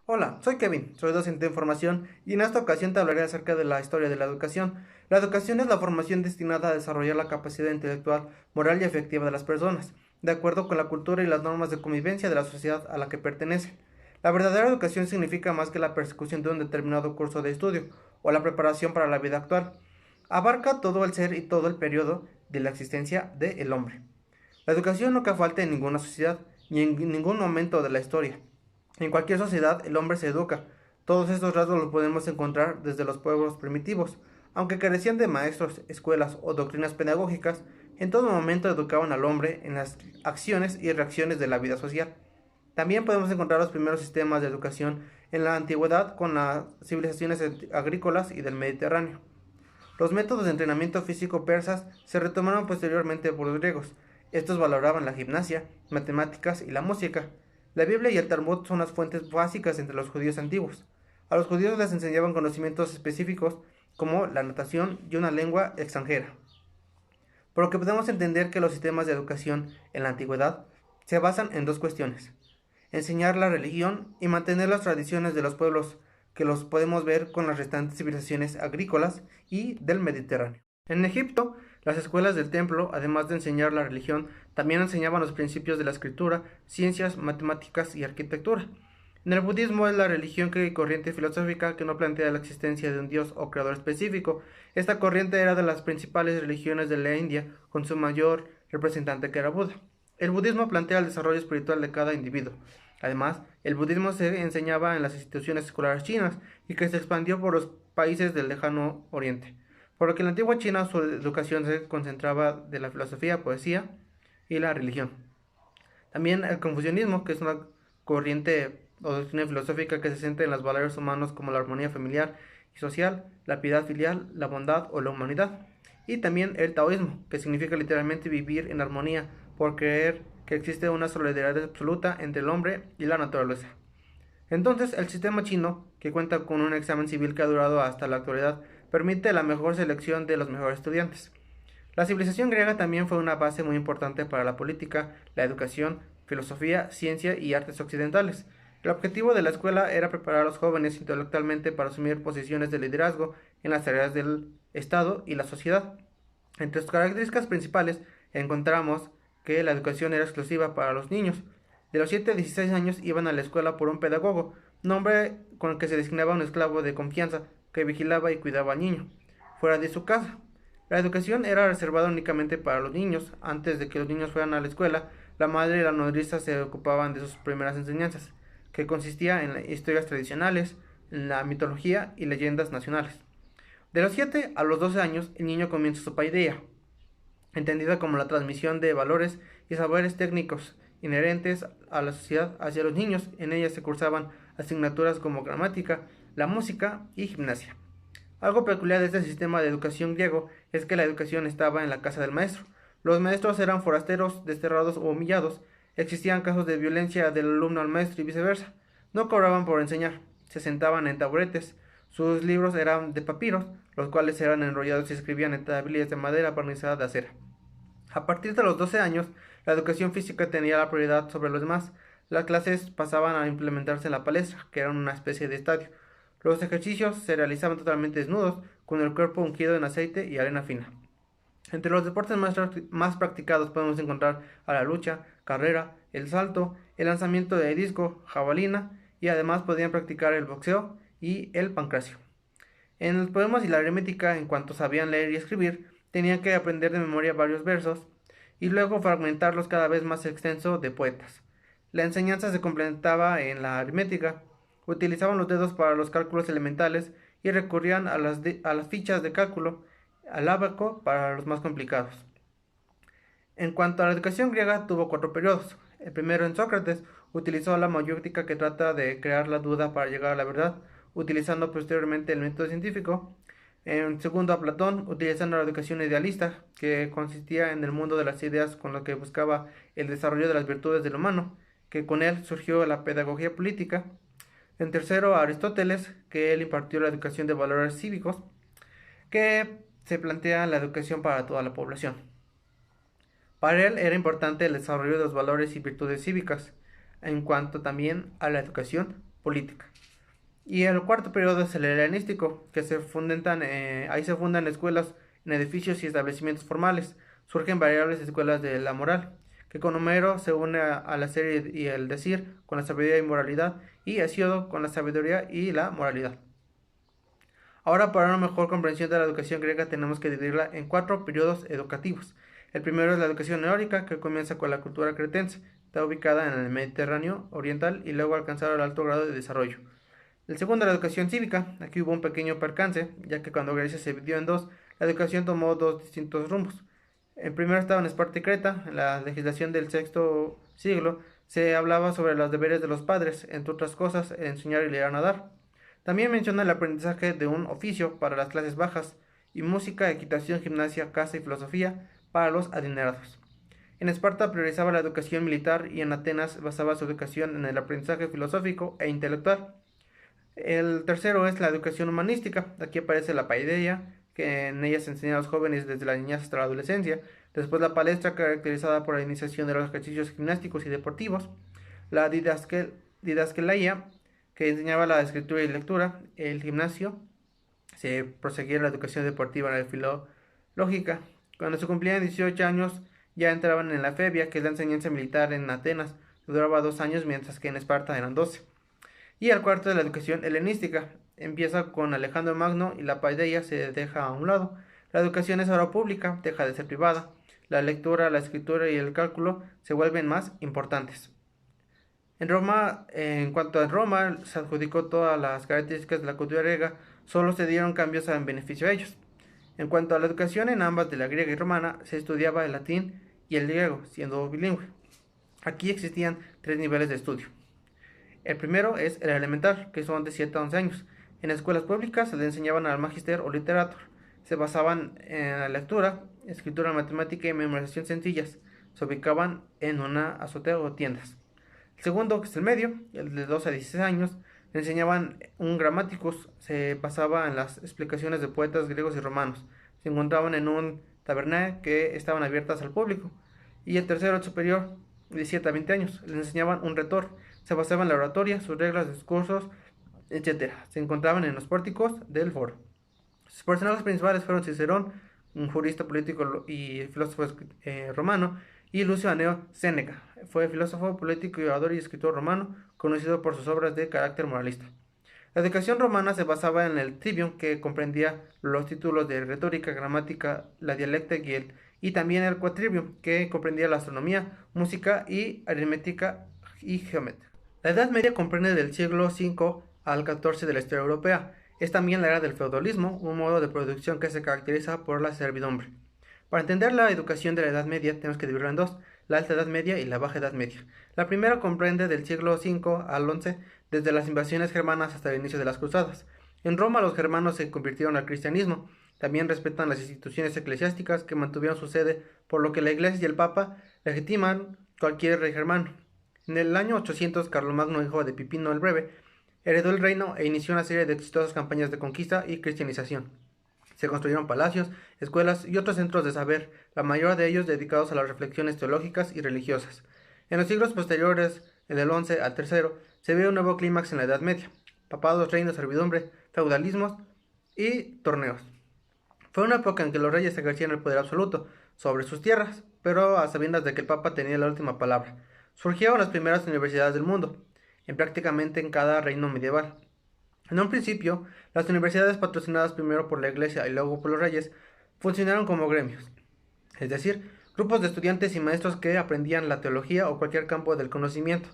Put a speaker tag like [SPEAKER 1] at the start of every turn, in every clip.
[SPEAKER 1] Hola, soy Kevin, soy docente de formación y en esta ocasión te hablaré acerca de la historia de la educación. La educación es la formación destinada a desarrollar la capacidad intelectual, moral y afectiva de las personas, de acuerdo con la cultura y las normas de convivencia de la sociedad a la que pertenecen. La verdadera educación significa más que la persecución de un determinado curso de estudio o la preparación para la vida actual. Abarca todo el ser y todo el periodo de la existencia del hombre. La educación nunca falta en ninguna sociedad, ni en ningún momento de la historia. En cualquier sociedad el hombre se educa. Todos estos rasgos los podemos encontrar desde los pueblos primitivos. Aunque carecían de maestros, escuelas o doctrinas pedagógicas, en todo momento educaban al hombre en las acciones y reacciones de la vida social. También podemos encontrar los primeros sistemas de educación en la antigüedad con las civilizaciones agrícolas y del Mediterráneo. Los métodos de entrenamiento físico persas se retomaron posteriormente por los griegos. Estos valoraban la gimnasia, matemáticas y la música. La Biblia y el Talmud son las fuentes básicas entre los judíos antiguos. A los judíos les enseñaban conocimientos específicos como la natación y una lengua extranjera. Por lo que podemos entender que los sistemas de educación en la antigüedad se basan en dos cuestiones: enseñar la religión y mantener las tradiciones de los pueblos, que los podemos ver con las restantes civilizaciones agrícolas y del Mediterráneo. En Egipto, las escuelas del templo, además de enseñar la religión, también enseñaban los principios de la escritura, ciencias, matemáticas y arquitectura. En el budismo es la religión que corriente filosófica que no plantea la existencia de un dios o creador específico. Esta corriente era de las principales religiones de la India, con su mayor representante que era Buda. El budismo plantea el desarrollo espiritual de cada individuo. Además, el budismo se enseñaba en las instituciones escolares chinas y que se expandió por los países del lejano oriente, por lo que en la antigua China su educación se concentraba de la filosofía, poesía y la religión. También el confucianismo, que es una corriente o doctrina filosófica que se centra en los valores humanos como la armonía familiar y social, la piedad filial, la bondad o la humanidad. Y también el taoísmo, que significa literalmente vivir en armonía, por creer que existe una solidaridad absoluta entre el hombre y la naturaleza. Entonces, el sistema chino, que cuenta con un examen civil que ha durado hasta la actualidad, permite la mejor selección de los mejores estudiantes. La civilización griega también fue una base muy importante para la política, la educación, filosofía, ciencia y artes occidentales. El objetivo de la escuela era preparar a los jóvenes intelectualmente para asumir posiciones de liderazgo en las tareas del Estado y la sociedad. Entre sus características principales encontramos que la educación era exclusiva para los niños. De los 7 a 16 años iban a la escuela por un pedagogo, nombre con el que se designaba un esclavo de confianza que vigilaba y cuidaba al niño, fuera de su casa. La educación era reservada únicamente para los niños. Antes de que los niños fueran a la escuela, la madre y la nodriza se ocupaban de sus primeras enseñanzas, que consistía en historias tradicionales, en la mitología y leyendas nacionales. De los 7 a los 12 años, el niño comienza su paideia, entendida como la transmisión de valores y saberes técnicos inherentes a la sociedad hacia los niños. En ella se cursaban asignaturas como gramática, la música y gimnasia. Algo peculiar de este sistema de educación griego es que la educación estaba en la casa del maestro. Los maestros eran forasteros, desterrados o humillados. Existían casos de violencia del alumno al maestro y viceversa. No cobraban por enseñar, se sentaban en taburetes. Sus libros eran de papiros, los cuales eran enrollados y escribían en tablillas de madera barnizada de acera. A partir de los 12 años, la educación física tenía la prioridad sobre los demás. Las clases pasaban a implementarse en la palestra, que era una especie de estadio. Los ejercicios se realizaban totalmente desnudos, con el cuerpo ungido en aceite y arena fina. Entre los deportes más practicados podemos encontrar a la lucha, carrera, el salto, el lanzamiento de disco, jabalina, y además podían practicar el boxeo y el pancracio. En los poemas y la aritmética, en cuanto sabían leer y escribir, tenían que aprender de memoria varios versos y luego fragmentarlos cada vez más extenso de poetas. La enseñanza se completaba en la aritmética, utilizaban los dedos para los cálculos elementales y recurrían a las fichas de cálculo, al ábaco para los más complicados. En cuanto a la educación griega, tuvo cuatro periodos. El primero en Sócrates utilizó la mayéutica, que trata de crear la duda para llegar a la verdad, utilizando posteriormente el método científico. En segundo, a Platón, utilizando la educación idealista, que consistía en el mundo de las ideas, con lo que buscaba el desarrollo de las virtudes del humano, que con él surgió la pedagogía política. En tercero, a Aristóteles, que él impartió la educación de valores cívicos, que se plantea la educación para toda la población. Para él era importante el desarrollo de los valores y virtudes cívicas, en cuanto también a la educación política. Y el cuarto periodo es el helenístico, que ahí se fundan escuelas en edificios y establecimientos formales. Surgen variables escuelas de la moral, que con Homero se une a la serie y el decir con la sabiduría y moralidad, y Hesíodo con la sabiduría y la moralidad. Ahora, para una mejor comprensión de la educación griega, tenemos que dividirla en 4 periodos educativos. El primero es la educación eólica, que comienza con la cultura cretense, está ubicada en el Mediterráneo oriental y luego alcanzar el alto grado de desarrollo. El segundo, la educación cívica. Aquí hubo un pequeño percance, ya que cuando Grecia se dividió en dos, la educación tomó dos distintos rumbos. El primero estaba en Esparta y Creta. En la legislación del sexto siglo se hablaba sobre los deberes de los padres, entre otras cosas, el enseñar y leer a nadar. También menciona el aprendizaje de un oficio para las clases bajas, y música, equitación, gimnasia, caza y filosofía para los adinerados. En Esparta priorizaba la educación militar y en Atenas basaba su educación en el aprendizaje filosófico e intelectual. El tercero es la educación humanística. Aquí aparece la paideia, que en ella se enseña a los jóvenes desde la niñez hasta la adolescencia. Después la palestra, caracterizada por la iniciación de los ejercicios gimnásticos y deportivos. La didascaleia, que enseñaba la escritura y lectura. El gimnasio, se proseguía la educación deportiva en la filológica. Cuando se cumplían 18 años ya entraban en la febia, que es la enseñanza militar en Atenas, que duraba 2 años, mientras que en Esparta eran 12. Y el cuarto de la educación helenística. Empieza con Alejandro Magno y la paideia se deja a un lado. La educación es ahora pública, deja de ser privada. La lectura, la escritura y el cálculo se vuelven más importantes. En cuanto a Roma, se adjudicó todas las características de la cultura griega, solo se dieron cambios en beneficio a ellos. En cuanto a la educación, en ambas, de la griega y romana, se estudiaba el latín y el griego, siendo bilingüe. Aquí existían 3 niveles de estudio. El primero es el elemental, que son de 7 a 11 años. En escuelas públicas se le enseñaban al magister o literator. Se basaban en la lectura, escritura matemática y memorización sencillas. Se ubicaban en una azotea o tiendas. El segundo, que es el medio, el de 12 a 16 años, le enseñaban un grammaticus. Se basaba en las explicaciones de poetas griegos y romanos. Se encontraban en un tabernae que estaban abiertas al público. Y el tercero, el superior, de 17 a 20 años, les enseñaban un retor. Se basaba en la oratoria, sus reglas, discursos, etc. Se encontraban en los pórticos del foro. Sus personajes principales fueron Cicerón, un jurista político y filósofo romano, y Lucio Aneo Séneca. Fue filósofo, político, orador y escritor romano, conocido por sus obras de carácter moralista. La educación romana se basaba en el trivium, que comprendía los títulos de retórica, gramática, la dialecta y también el quadrivium, que comprendía la astronomía, música y aritmética y geometría. La Edad Media comprende del siglo V al XIV de la historia europea. Es también la era del feudalismo, un modo de producción que se caracteriza por la servidumbre. Para entender la educación de la Edad Media tenemos que dividirla en dos, la Alta Edad Media y la Baja Edad Media. La primera comprende del siglo V al XI, desde las invasiones germanas hasta el inicio de las cruzadas. En Roma los germanos se convirtieron al cristianismo. También respetan las instituciones eclesiásticas que mantuvieron su sede, por lo que la Iglesia y el Papa legitiman cualquier rey germano. En el año 800, Carlomagno, hijo de Pipino el Breve, heredó el reino e inició una serie de exitosas campañas de conquista y cristianización. Se construyeron palacios, escuelas y otros centros de saber, la mayoría de ellos dedicados a las reflexiones teológicas y religiosas. En los siglos posteriores, del 11 al 3, se ve un nuevo clímax en la Edad Media: papados, reinos, servidumbre, feudalismos y torneos. Fue una época en que los reyes ejercían el poder absoluto sobre sus tierras, pero a sabiendas de que el Papa tenía la última palabra. Surgieron las primeras universidades del mundo, prácticamente en cada reino medieval. En un principio, las universidades, patrocinadas primero por la Iglesia y luego por los reyes, funcionaron como gremios, es decir, grupos de estudiantes y maestros que aprendían la teología o cualquier campo del conocimiento.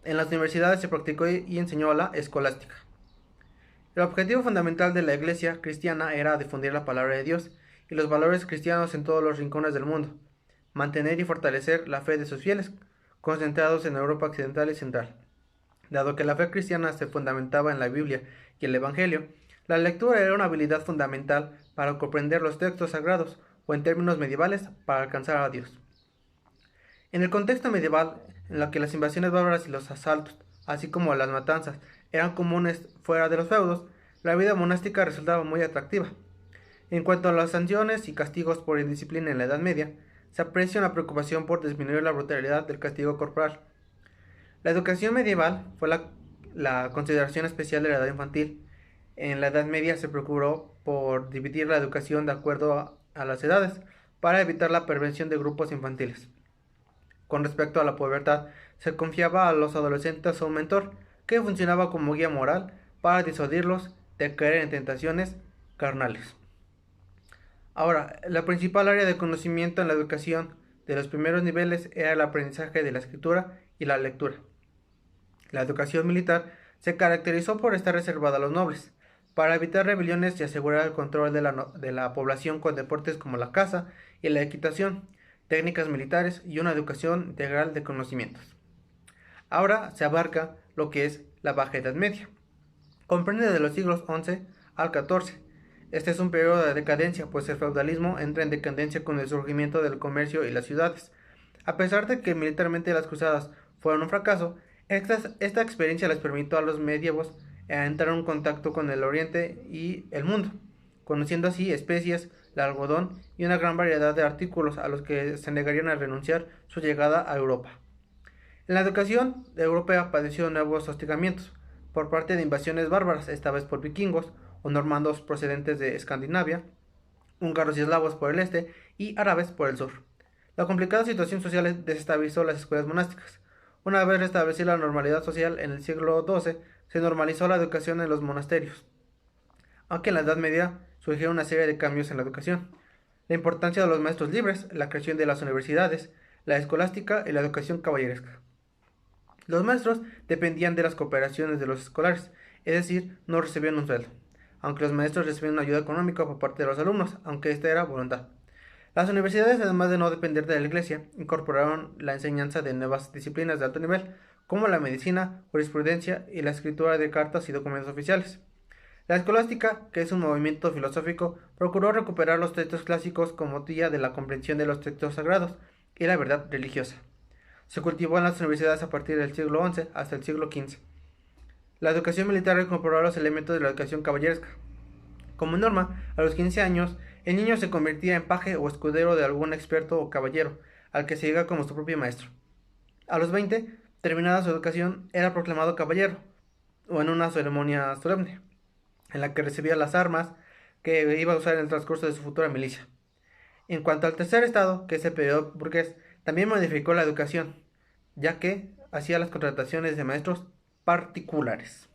[SPEAKER 1] En las universidades se practicó y enseñó la escolástica. El objetivo fundamental de la Iglesia cristiana era difundir la palabra de Dios y los valores cristianos en todos los rincones del mundo, mantener y fortalecer la fe de sus fieles, concentrados en Europa occidental y central. Dado que la fe cristiana se fundamentaba en la Biblia y el Evangelio, la lectura era una habilidad fundamental para comprender los textos sagrados, o en términos medievales, para alcanzar a Dios. En el contexto medieval, en el que las invasiones bárbaras y los asaltos, así como las matanzas, eran comunes fuera de los feudos, la vida monástica resultaba muy atractiva. En cuanto a las sanciones y castigos por indisciplina en la Edad Media, se aprecia una preocupación por disminuir la brutalidad del castigo corporal. La educación medieval fue la consideración especial de la edad infantil. En la Edad Media se procuró por dividir la educación de acuerdo a las edades, para evitar la pervención de grupos infantiles. Con respecto a la pubertad, se confiaba a los adolescentes a un mentor, que funcionaba como guía moral para disuadirlos de caer en tentaciones carnales. Ahora, la principal área de conocimiento en la educación de los primeros niveles era el aprendizaje de la escritura y la lectura. La educación militar se caracterizó por estar reservada a los nobles, para evitar rebeliones y asegurar el control de la población con deportes como la caza y la equitación, técnicas militares y una educación integral de conocimientos. Ahora se abarca lo que es la Baja Edad Media. Comprende de los siglos XI al XIV. Este es un periodo de decadencia, pues el feudalismo entra en decadencia con el surgimiento del comercio y las ciudades. A pesar de que militarmente las cruzadas fueron un fracaso, esta experiencia les permitió a los medievos entrar en contacto con el Oriente y el mundo, conociendo así especies, el algodón y una gran variedad de artículos a los que se negarían a renunciar su llegada a Europa. En la educación europea padeció nuevos hostigamientos por parte de invasiones bárbaras, esta vez por vikingos o normandos procedentes de Escandinavia, húngaros y eslavos por el este y árabes por el sur. La complicada situación social desestabilizó las escuelas monásticas. Una vez restablecida la normalidad social en el siglo XII, se normalizó la educación en los monasterios, aunque en la Edad Media surgieron una serie de cambios en la educación. La importancia de los maestros libres, la creación de las universidades, la escolástica y la educación caballeresca. Los maestros dependían de las cooperaciones de los escolares, es decir, no recibían un sueldo, aunque los maestros recibían una ayuda económica por parte de los alumnos, aunque esta era voluntad. Las universidades, además de no depender de la Iglesia, incorporaron la enseñanza de nuevas disciplinas de alto nivel, como la medicina, jurisprudencia y la escritura de cartas y documentos oficiales. La escolástica, que es un movimiento filosófico, procuró recuperar los textos clásicos como guía de la comprensión de los textos sagrados y la verdad religiosa. Se cultivó en las universidades a partir del siglo XI hasta el siglo XV. La educación militar incorporó los elementos de la educación caballeresca. Como norma, a los 15 años, el niño se convertía en paje o escudero de algún experto o caballero, al que se llega como su propio maestro. A los 20, terminada su educación, era proclamado caballero, o en una ceremonia solemne, en la que recibía las armas que iba a usar en el transcurso de su futura milicia. En cuanto al tercer estado, que es el periodo burgués, también modificó la educación, ya que hacía las contrataciones de maestros particulares.